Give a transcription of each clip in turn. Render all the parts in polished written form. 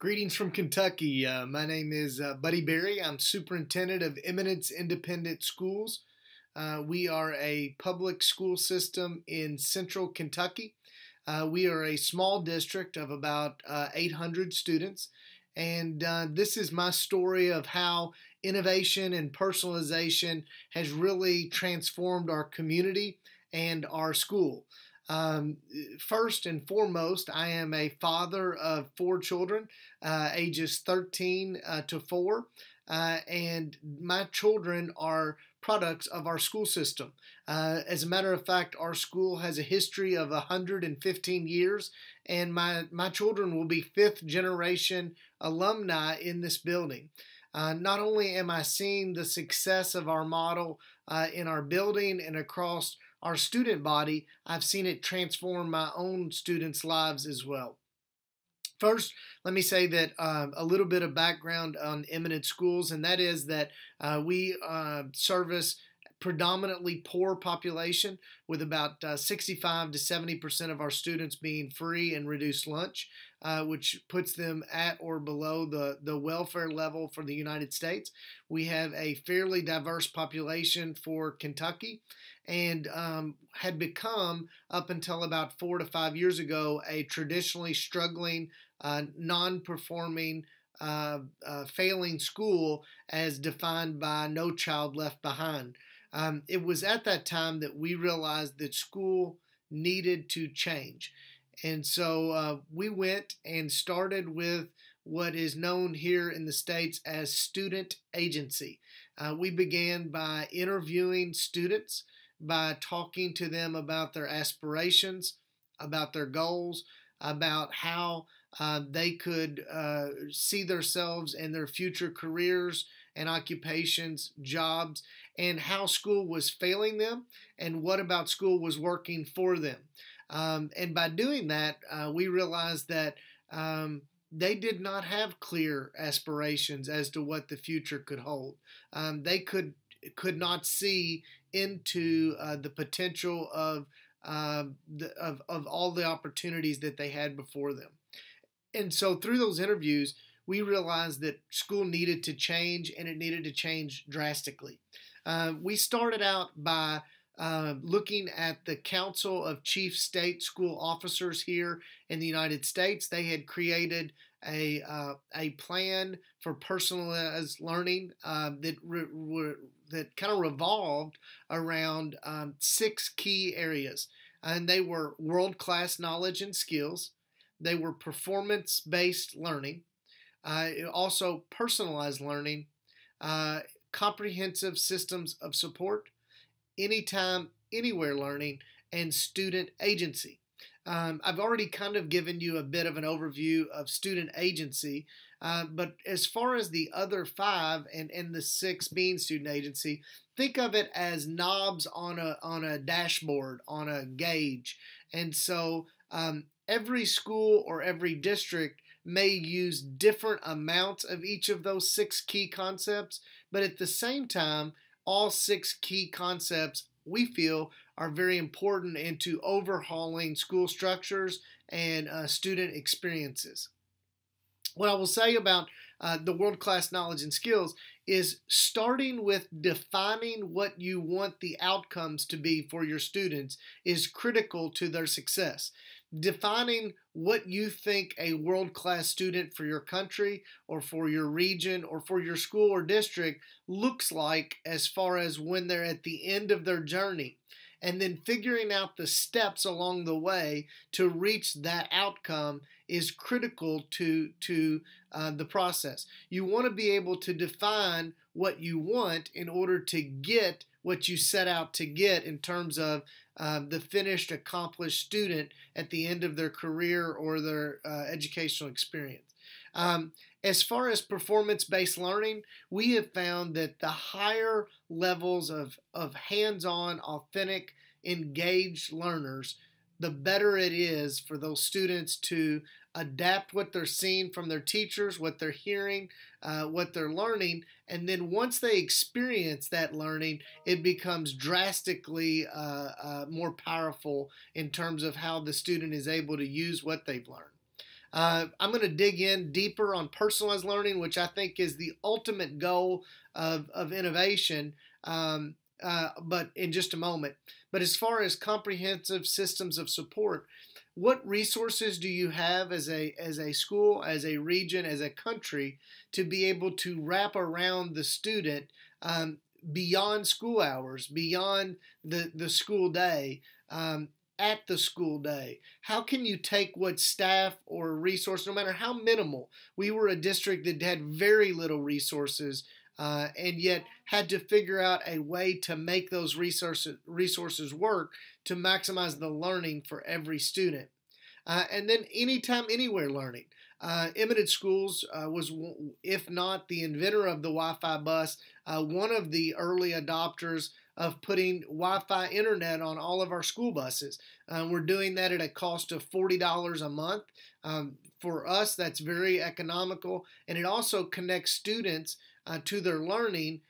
Greetings from Kentucky. My name is Buddy Berry. I'm Superintendent of Eminence Independent Schools. We are a public school system in central Kentucky. We are a small district of about 800 students. And this is my story of how innovation and personalization has really transformed our community and our school. First and foremost, I am a father of 4 children, ages 13 to 4, and my children are products of our school system. As a matter of fact, our school has a history of 115 years, and my children will be 5th generation alumni in this building. Not only am I seeing the success of our model in our building and across our student body, I've seen it transform my own students' lives as well. First, let me say that a little bit of background on Eminence Schools, and that is that we service predominantly poor population with about 65 to 70% of our students being free and reduced lunch, which puts them at or below the welfare level for the United States. We have a fairly diverse population for Kentucky and had become, up until about 4 to 5 years ago, a traditionally struggling, non-performing, failing school as defined by No Child Left Behind. It was at that time that we realized that school needed to change. And so we went and started with what is known here in the States as student agency. We began by interviewing students, by talking to them about their aspirations, about their goals, about how they could see themselves and their future careers and occupations, jobs, and how school was failing them and what about school was working for them. And by doing that, we realized that they did not have clear aspirations as to what the future could hold. They could not see into the potential of all the opportunities that they had before them. And so through those interviews, we realized that school needed to change, and it needed to change drastically. We started out by looking at the Council of Chief State School Officers here in the United States. They had created a plan for personalized learning that kind of revolved around 6 key areas. And they were world-class knowledge and skills. They were performance-based learning. Also personalized learning, comprehensive systems of support, anytime, anywhere learning, and student agency. I've already kind of given you a bit of an overview of student agency, but as far as the other 5 and the 6 being student agency, think of it as knobs on a dashboard, on a gauge. And so every school or every district may use different amounts of each of those 6 key concepts, but at the same time, all 6 key concepts we feel are very important into overhauling school structures and student experiences. What I will say about the world-class knowledge and skills is starting with defining what you want the outcomes to be for your students is critical to their success. Defining what you think a world-class student for your country or for your region or for your school or district looks like as far as when they're at the end of their journey, and then figuring out the steps along the way to reach that outcome is critical to the process. You want to be able to define what you want in order to get what you set out to get in terms of the finished, accomplished student at the end of their career or their educational experience. As far as performance-based learning, we have found that the higher levels of hands-on, authentic, engaged learners, the better it is for those students to adapt what they're seeing from their teachers, what they're hearing, what they're learning, and then once they experience that learning, it becomes drastically more powerful in terms of how the student is able to use what they've learned. I'm going to dig in deeper on personalized learning, which I think is the ultimate goal of innovation, but in just a moment. But as far as comprehensive systems of support, what resources do you have as a school, as a region, as a country to be able to wrap around the student beyond school hours, beyond the school day, at the school day? How can you take what staff or resource, no matter how minimal? We were a district that had very little resources, and yet had to figure out a way to make those resources work to maximize the learning for every student. And then anytime, anywhere learning. Eminence Schools was, if not the inventor of the Wi-Fi bus, one of the early adopters of putting Wi-Fi internet on all of our school buses. We're doing that at a cost of $40 a month. For us, that's very economical, and it also connects students to their learning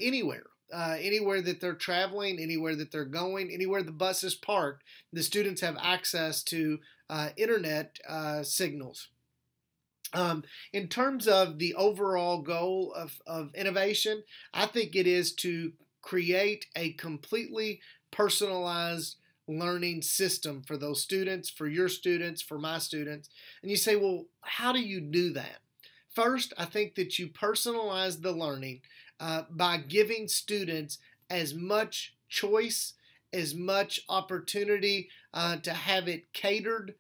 anywhere. Anywhere that they're traveling, anywhere that they're going, anywhere the bus is parked, the students have access to internet signals. In terms of the overall goal of innovation, I think it is to create a completely personalized learning system for those students, for your students, for my students. And you say, well, how do you do that? First, I think that you personalize the learning by giving students as much choice, as much opportunity to have it catered,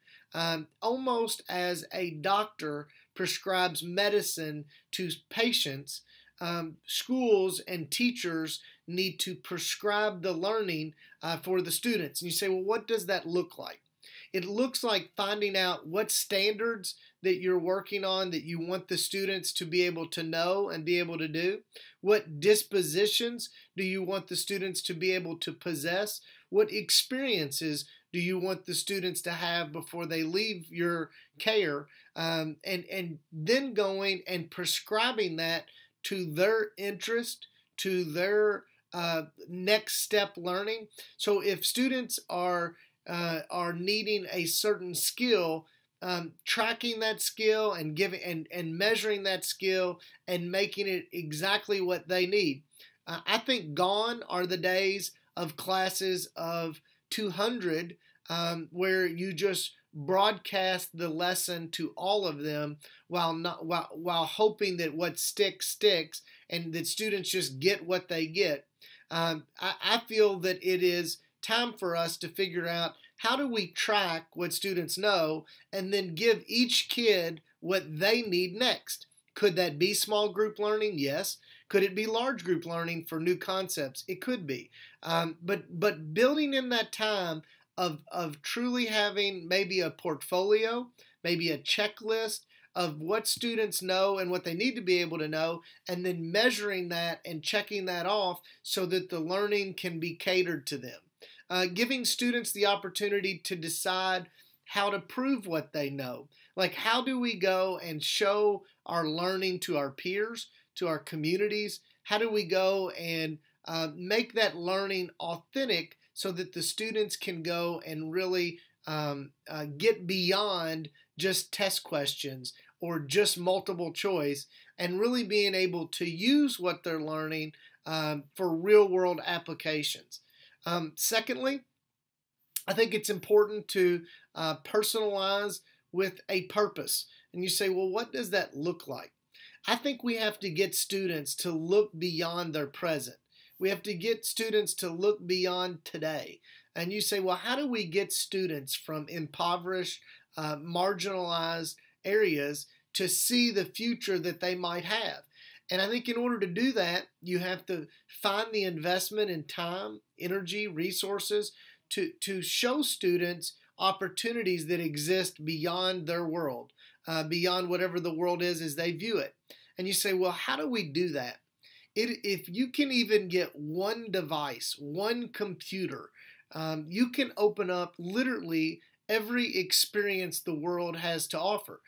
almost as a doctor prescribes medicine to patients. Schools and teachers need to prescribe the learning for the students. And you say, well, what does that look like? It looks like finding out what standards that you're working on that you want the students to be able to know and be able to do. What dispositions do you want the students to be able to possess? What experiences do you want the students to have before they leave your care? And then going and prescribing that to their interest, to their next step learning. So if students are needing a certain skill, tracking that skill and giving and measuring that skill and making it exactly what they need. I think gone are the days of classes of 200 where you just broadcast the lesson to all of them while hoping that what sticks and that students just get what they get. I feel that it is time for us to figure out how do we track what students know and then give each kid what they need next. Could that be small group learning? Yes. Could it be large group learning for new concepts? It could be. But building in that time of truly having maybe a portfolio, maybe a checklist of what students know and what they need to be able to know, and then measuring that and checking that off so that the learning can be catered to them. Giving students the opportunity to decide how to prove what they know. Like, how do we go and show our learning to our peers, to our communities? How do we go and make that learning authentic so that the students can go and really get beyond just test questions or just multiple choice, and really being able to use what they're learning for real-world applications. Secondly, I think it's important to personalize with a purpose. And you say, well, what does that look like? I think we have to get students to look beyond their present. We have to get students to look beyond today. And you say, well, how do we get students from impoverished, marginalized areas to see the future that they might have? And I think in order to do that, you have to find the investment in time, energy, resources to show students opportunities that exist beyond their world, beyond whatever the world is as they view it. And you say, well, how do we do that? If you can even get one device, one computer, you can open up literally every experience the world has to offer.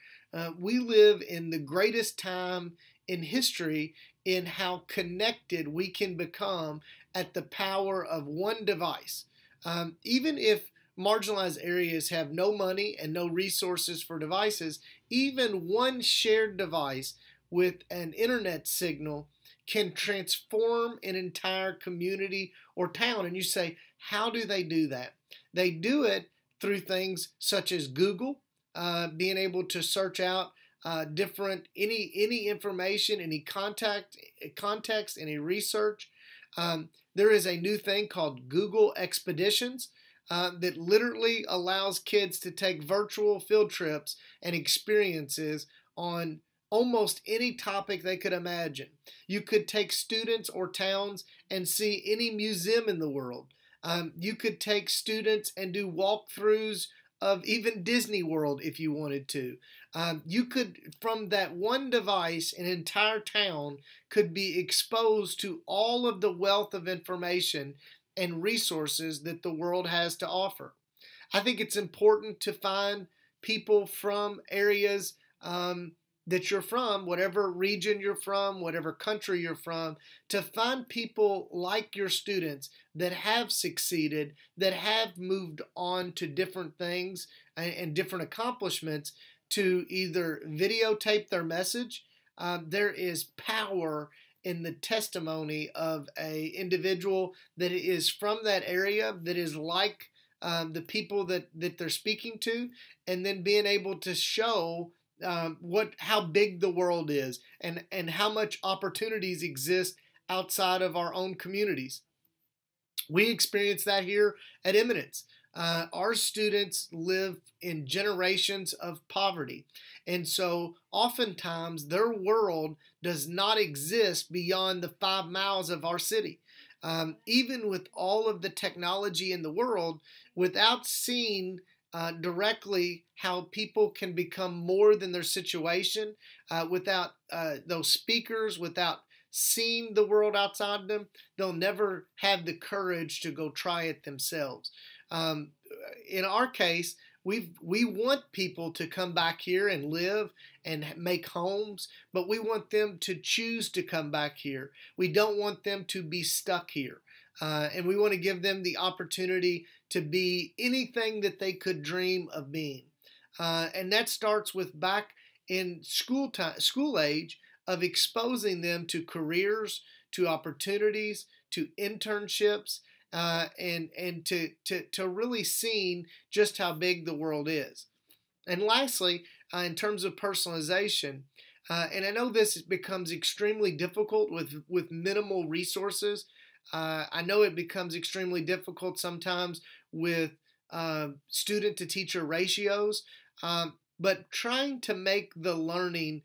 We live in the greatest time in history in how connected we can become at the power of one device. Even if marginalized areas have no money and no resources for devices, even one shared device with an internet signal can transform an entire community or town. And you say, how do they do that? They do it through things such as Google, being able to search out different any information, any context, any research. There is a new thing called Google Expeditions that literally allows kids to take virtual field trips and experiences on almost any topic they could imagine. You could take students or towns and see any museum in the world. You could take students and do walkthroughs of even Disney World if you wanted to. You could, from that one device, an entire town could be exposed to all of the wealth of information and resources that the world has to offer. I think it's important to find people from areas that you're from, whatever region you're from, whatever country you're from, to find people like your students that have succeeded, that have moved on to different things and different accomplishments, to either videotape their message. There is power in the testimony of an individual that is from that area, that is like the people that they're speaking to, and then being able to show how big the world is and how much opportunities exist outside of our own communities. We experience that here at Eminence. Our students live in generations of poverty. And so oftentimes their world does not exist beyond the 5 miles of our city. Even with all of the technology in the world, without seeing directly how people can become more than their situation, without those speakers, without seeing the world outside them, they'll never have the courage to go try it themselves. In our case, we want people to come back here and live and make homes, but we want them to choose to come back here. We don't want them to be stuck here. And we want to give them the opportunity to be anything that they could dream of being. And that starts with back in school age of exposing them to careers, to opportunities, to internships, and to really seeing just how big the world is. And lastly, in terms of personalization, and I know this becomes extremely difficult with minimal resources. I know it becomes extremely difficult sometimes with student to teacher ratios, but trying to make the learning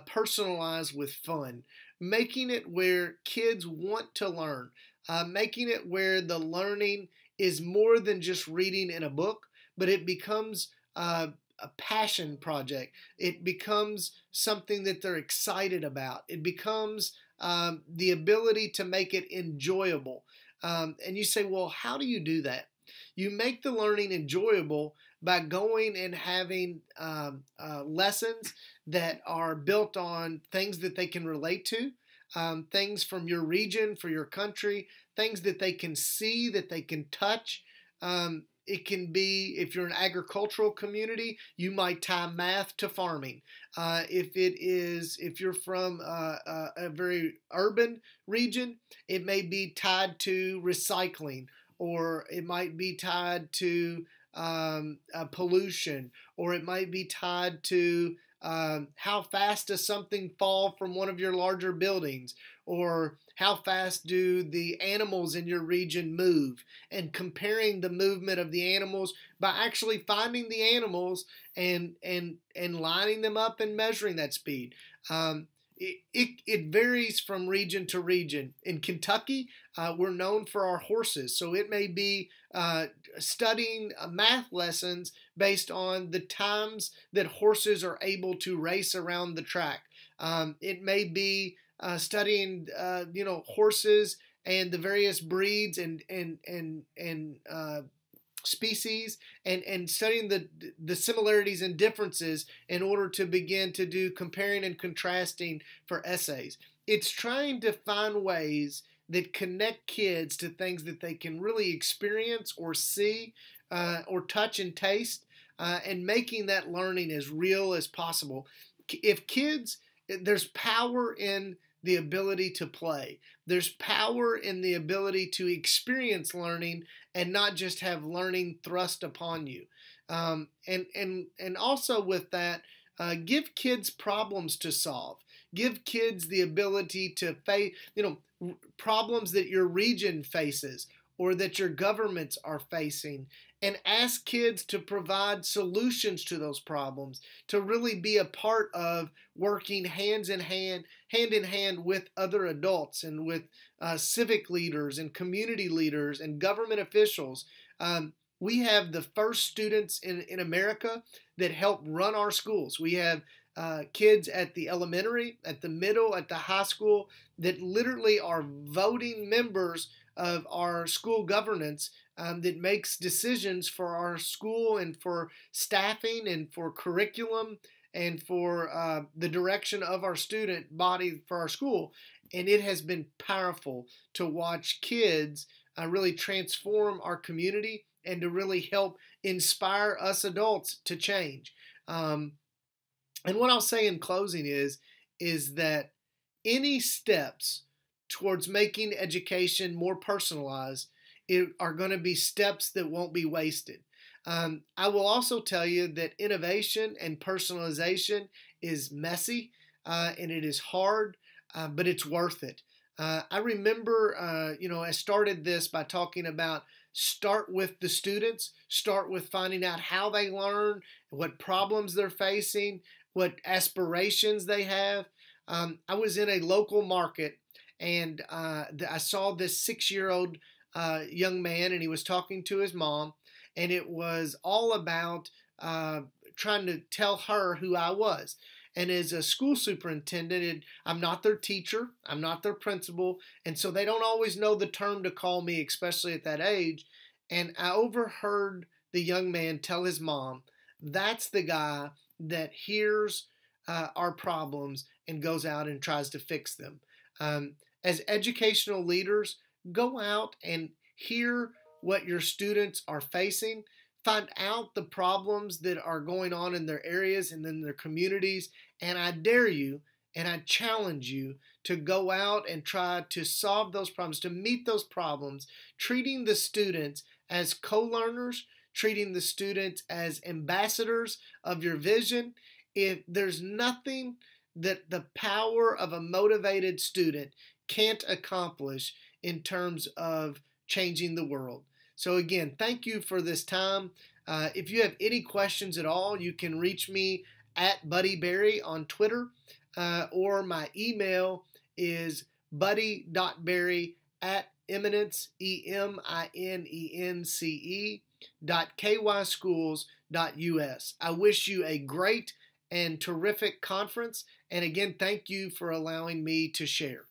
personalized with fun, making it where kids want to learn, making it where the learning is more than just reading in a book, but it becomes a passion project. It becomes something that they're excited about. It becomes the ability to make it enjoyable. And you say, well, how do you do that? You make the learning enjoyable by going and having lessons that are built on things that they can relate to, things from your region, for your country, things that they can see, that they can touch. It can be, if you're an agricultural community, you might tie math to farming. If you're from a very urban region, it may be tied to recycling, or it might be tied to pollution, or it might be tied to how fast does something fall from one of your larger buildings, or how fast do the animals in your region move, and comparing the movement of the animals by actually finding the animals and lining them up and measuring that speed. It varies from region to region. In Kentucky, we're known for our horses, so it may be studying math lessons based on the times that horses are able to race around the track. It may be studying, horses and the various breeds and species, and studying the similarities and differences in order to begin to do comparing and contrasting for essays. It's trying to find ways that connect kids to things that they can really experience or see or touch and taste, and making that learning as real as possible. If kids, there's power in the ability to play. There's power in the ability to experience learning and not just have learning thrust upon you. And also with that, give kids problems to solve. Give kids the ability to face, problems that your region faces or that your governments are facing, and ask kids to provide solutions to those problems, to really be a part of working hand in hand with other adults and with civic leaders and community leaders and government officials. We have the first students in America that help run our schools. We have kids at the elementary, at the middle, at the high school that literally are voting members of our school governance, that makes decisions for our school and for staffing and for curriculum and for the direction of our student body for our school. And it has been powerful to watch kids really transform our community and to really help inspire us adults to change. And what I'll say in closing is that any steps towards making education more personalized are going to be steps that won't be wasted. I will also tell you that innovation and personalization is messy, and it is hard, but it's worth it. I remember, I started this by talking about start with the students, start with finding out how they learn, what problems they're facing, what aspirations they have. I was in a local market, and I saw this 6-year-old young man, and he was talking to his mom, and it was all about trying to tell her who I was. And as a school superintendent, I'm not their teacher, I'm not their principal, and so they don't always know the term to call me, especially at that age. And I overheard the young man tell his mom, "That's the guy that hears our problems and goes out and tries to fix them." As educational leaders, go out and hear what your students are facing. Find out the problems that are going on in their areas and in their communities. And I dare you and I challenge you to go out and try to solve those problems, to meet those problems, treating the students as co-learners, treating the students as ambassadors of your vision. If there's nothing that the power of a motivated student can't accomplish in terms of changing the world. So again, thank you for this time. If you have any questions at all, you can reach me at Buddy Berry on Twitter, or my email is buddy.berry@Eminence, EMINENCE.kyschools.us. I wish you a great and terrific conference. And again, thank you for allowing me to share.